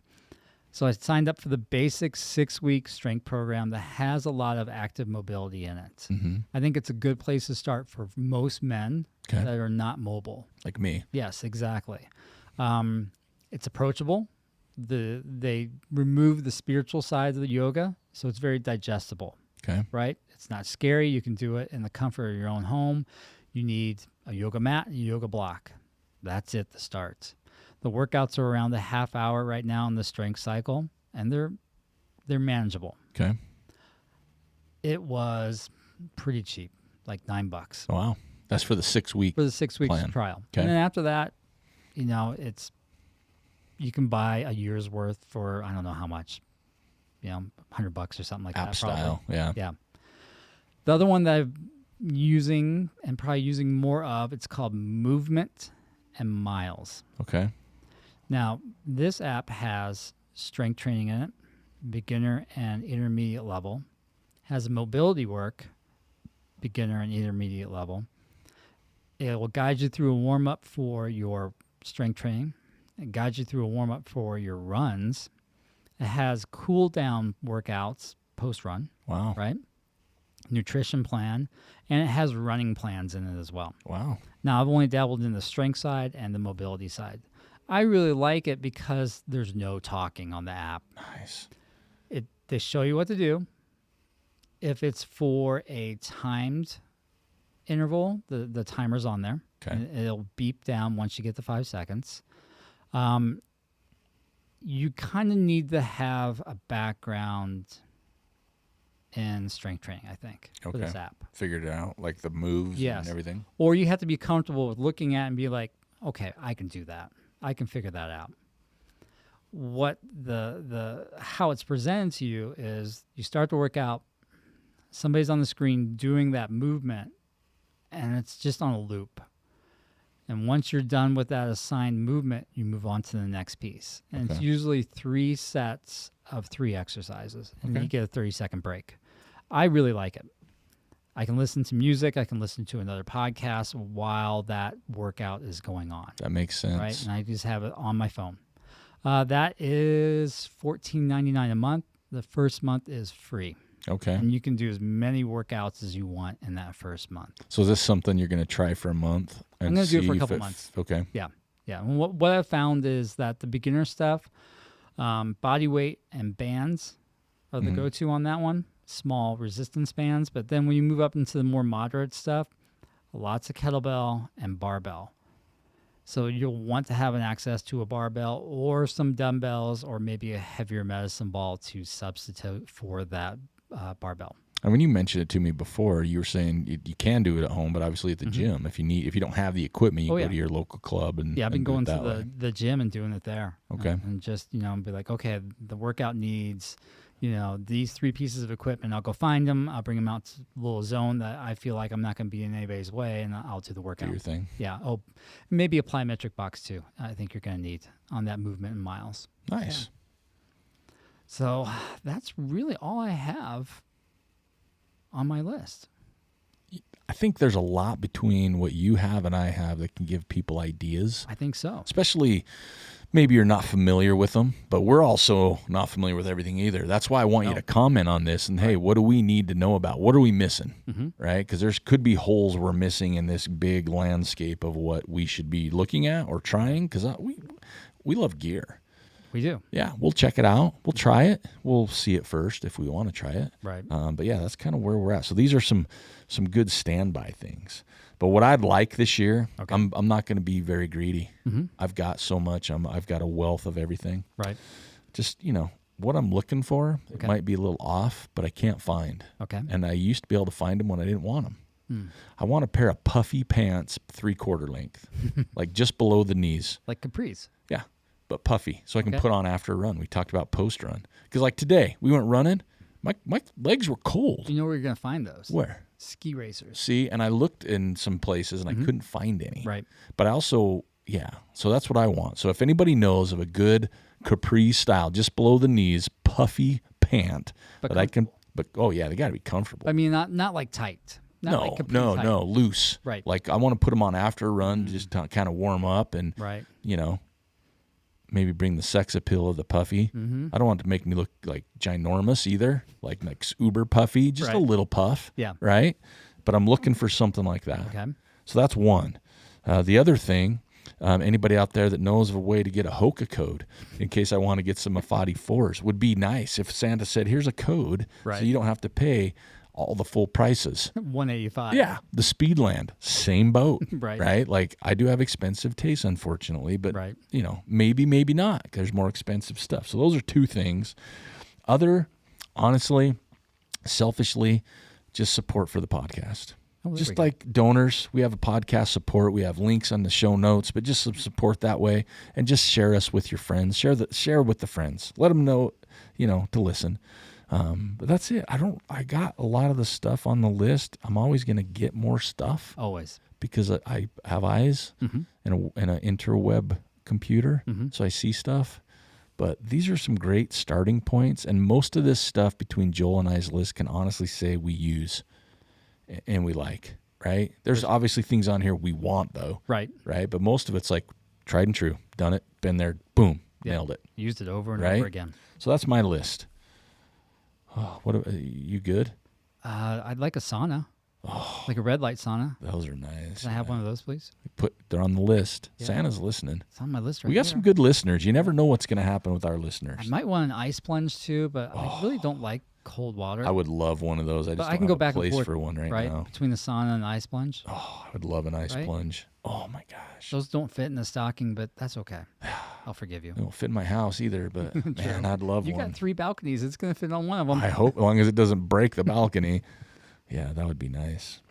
Speaker 2: So I signed up for the basic 6-week strength program that has a lot of active mobility in it.
Speaker 3: Mm-hmm.
Speaker 2: I think it's a good place to start for most men that are not mobile.
Speaker 3: Like me.
Speaker 2: Yes, exactly. It's approachable. They remove the spiritual side of the yoga, so it's very digestible.
Speaker 3: Okay.
Speaker 2: Right? It's not scary. You can do it in the comfort of your own home. You need a yoga mat and a yoga block. That's it to start. The workouts are around a half hour right now in the strength cycle, and they're manageable.
Speaker 3: Okay.
Speaker 2: It was pretty cheap, like $9.
Speaker 3: Oh, wow. That's for the 6-week.
Speaker 2: For the 6 weeks trial.
Speaker 3: Okay.
Speaker 2: And then after that, you can buy a year's worth for, I don't know how much, $100 or something like
Speaker 3: App
Speaker 2: that.
Speaker 3: style.
Speaker 2: Probably.
Speaker 3: Yeah.
Speaker 2: Yeah. The other one that I'm using and probably using more of, it's called Movement and Miles.
Speaker 3: Okay.
Speaker 2: Now, this app has strength training in it, beginner and intermediate level, has mobility work, beginner and intermediate level. It will guide you through a warm-up for your strength training. It guides you through a warm-up for your runs. It has cool-down workouts post-run.
Speaker 3: Wow.
Speaker 2: Right? Nutrition plan, and it has running plans in it as well.
Speaker 3: Wow.
Speaker 2: Now, I've only dabbled in the strength side and the mobility side. I really like it because there's no talking on the app.
Speaker 3: Nice.
Speaker 2: They show you what to do. If it's for a timed interval, the timer's on there.
Speaker 3: Okay.
Speaker 2: And it'll beep down once you get to 5 seconds. You kind of need to have a background in strength training, I think, for this app.
Speaker 3: Figured it out, like the moves and everything.
Speaker 2: Or you have to be comfortable with looking at it and be like, okay, I can do that. I can figure that out. What how it's presented to you is you start to work out, somebody's on the screen doing that movement, and it's just on a loop. And once you're done with that assigned movement, you move on to the next piece. And it's usually 3 sets of 3 exercises, and you get a 30-second break. I really like it. I can listen to music. I can listen to another podcast while that workout is going on.
Speaker 3: That makes sense.
Speaker 2: Right? And I just have it on my phone. That is $14.99 a month. The first month is free.
Speaker 3: Okay.
Speaker 2: And you can do as many workouts as you want in that first month.
Speaker 3: So is this something you're going to try for a month? And
Speaker 2: I'm going to do it for a
Speaker 3: see
Speaker 2: couple
Speaker 3: if
Speaker 2: months.
Speaker 3: Okay.
Speaker 2: Yeah. Yeah. And what I've found is that the beginner stuff, body weight and bands are the go-to on that one. Small resistance bands. But then when you move up into the more moderate stuff, lots of kettlebell and barbell. So you'll want to have an access to a barbell or some dumbbells or maybe a heavier medicine ball to substitute for that barbell.
Speaker 3: And when you mentioned it to me before, you were saying you can do it at home, but obviously at the gym, if you don't have the equipment, you go to your local club and
Speaker 2: I've been
Speaker 3: and do
Speaker 2: going
Speaker 3: it that
Speaker 2: to
Speaker 3: way.
Speaker 2: the gym and doing it there.
Speaker 3: Okay.
Speaker 2: And just be like, okay, the workout needs these 3 pieces of equipment. I'll go find them. I'll bring them out to a little zone that I feel like I'm not going to be in anybody's way, and I'll do the workout.
Speaker 3: Do your thing.
Speaker 2: Yeah. Oh, maybe a plyometric box too. I think you're going to need on that movement in miles.
Speaker 3: Nice.
Speaker 2: Yeah. So that's really all I have on my list.
Speaker 3: I think there's a lot between what you have and I have that can give people ideas.
Speaker 2: I think so.
Speaker 3: Especially maybe you're not familiar with them, but we're also not familiar with everything either. That's why I want you to comment on this and, hey, what do we need to know about? What are we missing, right? Because there could be holes we're missing in this big landscape of what we should be looking at or trying, because we love gear.
Speaker 2: We do.
Speaker 3: Yeah, we'll check it out. We'll try it. We'll see it first if we want to try it.
Speaker 2: Right.
Speaker 3: But yeah, that's kind of where we're at. So these are some good standby things. But what I'd like this year, I'm not going to be very greedy. I've got so much. I've got a wealth of everything.
Speaker 2: Right.
Speaker 3: Just what I'm looking for, it might be a little off, but I can't find.
Speaker 2: Okay.
Speaker 3: And I used to be able to find them when I didn't want them. I want a pair of puffy pants, 3/4 length, like just below the knees.
Speaker 2: Like capris.
Speaker 3: Yeah, but puffy, so I can put on after a run. We talked about post run because, like today, we went running. My legs were cold.
Speaker 2: You know where you're going to find those?
Speaker 3: Where?
Speaker 2: Ski racers.
Speaker 3: See, and I looked in some places and I couldn't find any.
Speaker 2: Right.
Speaker 3: But I also, so that's what I want. So if anybody knows of a good capri style, just below the knees, puffy pant that I can. But they got to be comfortable.
Speaker 2: I mean, not like tight. Not like capri tight.
Speaker 3: No, loose.
Speaker 2: Right.
Speaker 3: Like I want to put them on after a run, just to kind of warm up and maybe bring the sex appeal of the puffy. I don't want it to make me look like ginormous either, like uber puffy, just a little puff.
Speaker 2: Yeah.
Speaker 3: Right? But I'm looking for something like that.
Speaker 2: Okay.
Speaker 3: So that's one. The other thing, anybody out there that knows of a way to get a Hoka code in case I want to get some Afadi 4s would be nice if Santa said, here's a code so you don't have to pay all the full prices.
Speaker 2: $185.
Speaker 3: Yeah, the Speedland, same boat,
Speaker 2: Right.
Speaker 3: right? Like I do have expensive tastes, unfortunately, but maybe not. 'Cause there's more expensive stuff. So those are 2 things. Honestly, selfishly, just support for the podcast. Just like donors, we have a podcast support. We have links on the show notes, but just some support that way, and just share us with your friends. Share with the friends. Let them know, to listen. But that's it. I got a lot of the stuff on the list. I'm always going to get more stuff.
Speaker 2: Always.
Speaker 3: Because I have eyes and an interweb computer, so I see stuff. But these are some great starting points, and most of this stuff between Joel and I's list can honestly say we use and we like, right? There's obviously things on here we want, though.
Speaker 2: Right.
Speaker 3: Right? But most of it's like tried and true. Done it, been there, boom, nailed it.
Speaker 2: Used it over and
Speaker 3: Right?
Speaker 2: over again.
Speaker 3: So that's my list. Oh, you good?
Speaker 2: I'd like a sauna. Like a red light sauna.
Speaker 3: Those are nice.
Speaker 2: Can I have one of those, please?
Speaker 3: They're on the list.
Speaker 2: Yeah.
Speaker 3: Santa's listening.
Speaker 2: It's on my list right
Speaker 3: We got
Speaker 2: here.
Speaker 3: some good listeners. You never know what's going to happen with our listeners.
Speaker 2: I might want an ice plunge too, but I really don't like cold water.
Speaker 3: I would love one of those. I just
Speaker 2: I
Speaker 3: don't
Speaker 2: can
Speaker 3: have
Speaker 2: go back
Speaker 3: a place
Speaker 2: and forth
Speaker 3: for one right now.
Speaker 2: Between the sauna and the ice plunge.
Speaker 3: Oh, I would love an ice plunge. Oh my gosh.
Speaker 2: Those don't fit in the stocking, but that's okay. I'll forgive you.
Speaker 3: They don't fit in my house either, but man, I'd love
Speaker 2: You
Speaker 3: one.
Speaker 2: got 3 balconies. It's going to fit on one of them.
Speaker 3: I hope, as long as it doesn't break the balcony. Yeah, that would be nice.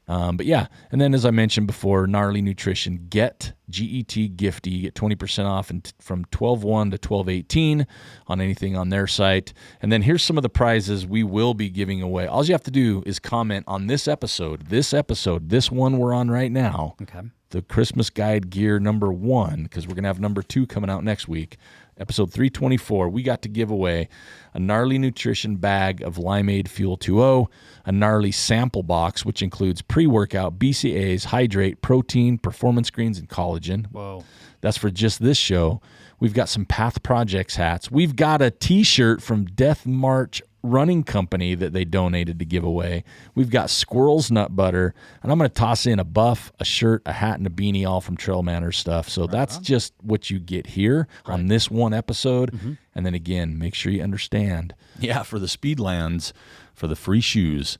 Speaker 3: But yeah, and then as I mentioned before, Gnarly Nutrition, GET, G-E-T, Gifty. You get 20% off from 12/1 to 12/18 on anything on their site. And then here's some of the prizes we will be giving away. All you have to do is comment on this one we're on right now,
Speaker 2: Okay.
Speaker 3: the Christmas Guide Gear number 1, because we're going to have number 2 coming out next week. Episode 324, we got to give away a Gnarly Nutrition bag of Limeade Fuel 2.0, a Gnarly sample box, which includes pre-workout, BCAAs, hydrate, protein, performance greens, and collagen.
Speaker 2: Whoa.
Speaker 3: That's for just this show. We've got some Path Projects hats. We've got a T-shirt from Death March Running Company that they donated to give away. We've got Squirrel's Nut Butter, and I'm going to toss in a buff, a shirt, a hat, and a beanie, all from Trail Manners stuff. So that's just what you get here on this one episode.
Speaker 2: Mm-hmm.
Speaker 3: And then again, make sure you understand. Yeah, for the Speedlands, for the free shoes,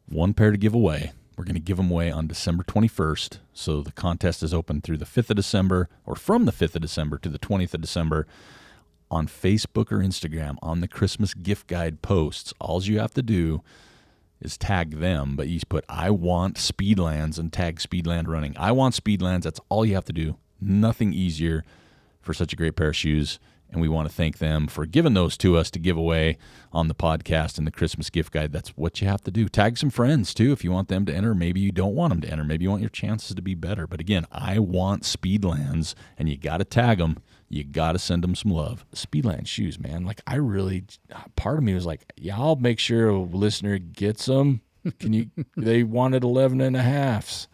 Speaker 3: 1 pair to give away. We're going to give them away on December 21st. So the contest is open through the 5th of December, or from the 5th of December to the 20th of December. On Facebook or Instagram, on the Christmas gift guide posts, all you have to do is tag them, but you put I want Speedlands and tag Speedland Running. I want Speedlands. That's all you have to do. Nothing easier for such a great pair of shoes. And we want to thank them for giving those to us to give away on the podcast and the Christmas gift guide. That's what you have to do. Tag some friends, too, if you want them to enter. Maybe you don't want them to enter. Maybe you want your chances to be better. But again, I want Speedlands, and you got to tag them. You got to send them some love. Speedland shoes, man. Like, part of me was like, yeah, I'll make sure a listener gets them. They wanted 11.5s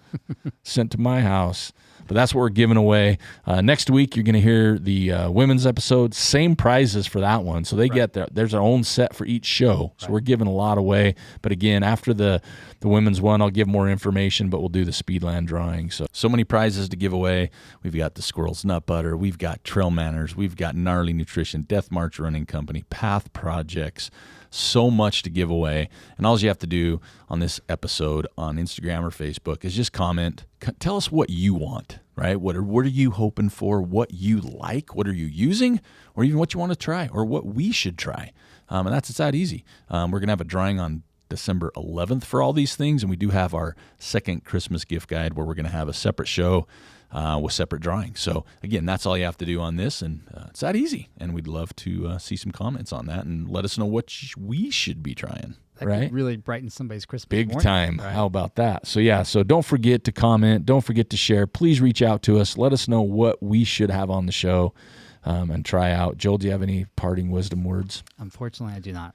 Speaker 3: sent to my house. But that's what we're giving away. Next week, you're going to hear the women's episode. Same prizes for that one. So they get there's their own set for each show. So we're giving a lot away. But again, after the women's one, I'll give more information, but we'll do the Speedland drawing. So many prizes to give away. We've got the Squirrel's Nut Butter. We've got Trail Manners. We've got Gnarly Nutrition, Death March Running Company, Path Projects. So much to give away. And all you have to do on this episode on Instagram or Facebook is just comment. Tell us what you want, right? What are you hoping for? What you like? What are you using? Or even what you want to try or what we should try. And it's that easy. We're going to have a drawing on December 11th for all these things. And we do have our second Christmas gift guide where we're going to have a separate show with separate drawings. So again, that's all you have to do on this, and it's that easy. And we'd love to see some comments on that and let us know what we should be trying.
Speaker 2: That
Speaker 3: right?
Speaker 2: could really brighten somebody's Christmas
Speaker 3: Big
Speaker 2: morning.
Speaker 3: time.
Speaker 2: Right.
Speaker 3: How about that? So don't forget to comment. Don't forget to share. Please reach out to us. Let us know what we should have on the show and try out. Joel, do you have any parting wisdom words?
Speaker 2: Unfortunately, I do not.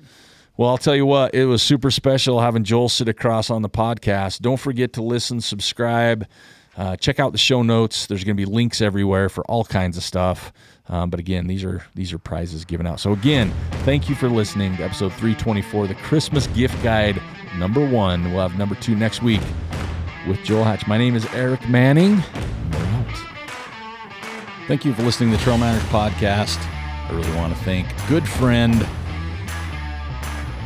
Speaker 3: Well, I'll tell you what, it was super special having Joel sit across on the podcast. Don't forget to listen, subscribe, check out the show notes. There's going to be links everywhere for all kinds of stuff. But again, these are prizes given out. So again, thank you for listening to episode 324, the Christmas gift guide number 1. We'll have number 2 next week with Joel Hatch. My name is Eric Manning. We're out. Thank you for listening to the Trail Manners podcast. I really want to thank good friend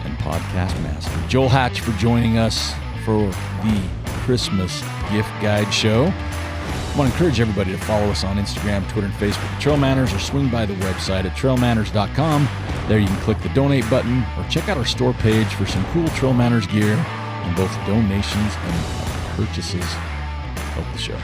Speaker 3: and podcast master Joel Hatch for joining us for the Christmas gift guide show. I want to encourage everybody to follow us on Instagram, Twitter, and Facebook at Trail Manners, or swing by the website at trailmanners.com. There you can click the donate button or check out our store page for some cool Trail Manners gear and both donations and purchases of the show.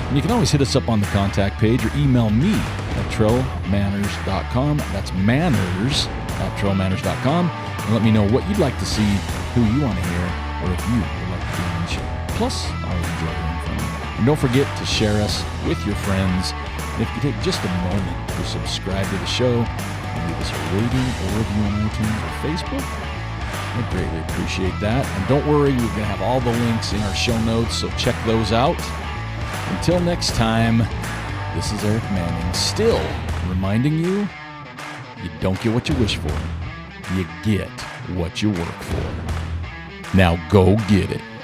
Speaker 3: And you can always hit us up on the contact page or email me at trailmanners.com. That's manners at trailmanners.com. And let me know what you'd like to see, who you want to hear, or if you would like to be on the show. Plus, I'll enjoy hearing from you. And don't forget to share us with your friends. And if you take just a moment to subscribe to the show and leave us a rating or review on iTunes or Facebook, I'd greatly appreciate that. And don't worry, we're going to have all the links in our show notes, so check those out. Until next time, this is Eric Manning, still reminding you, you don't get what you wish for. You get what you work for. Now go get it.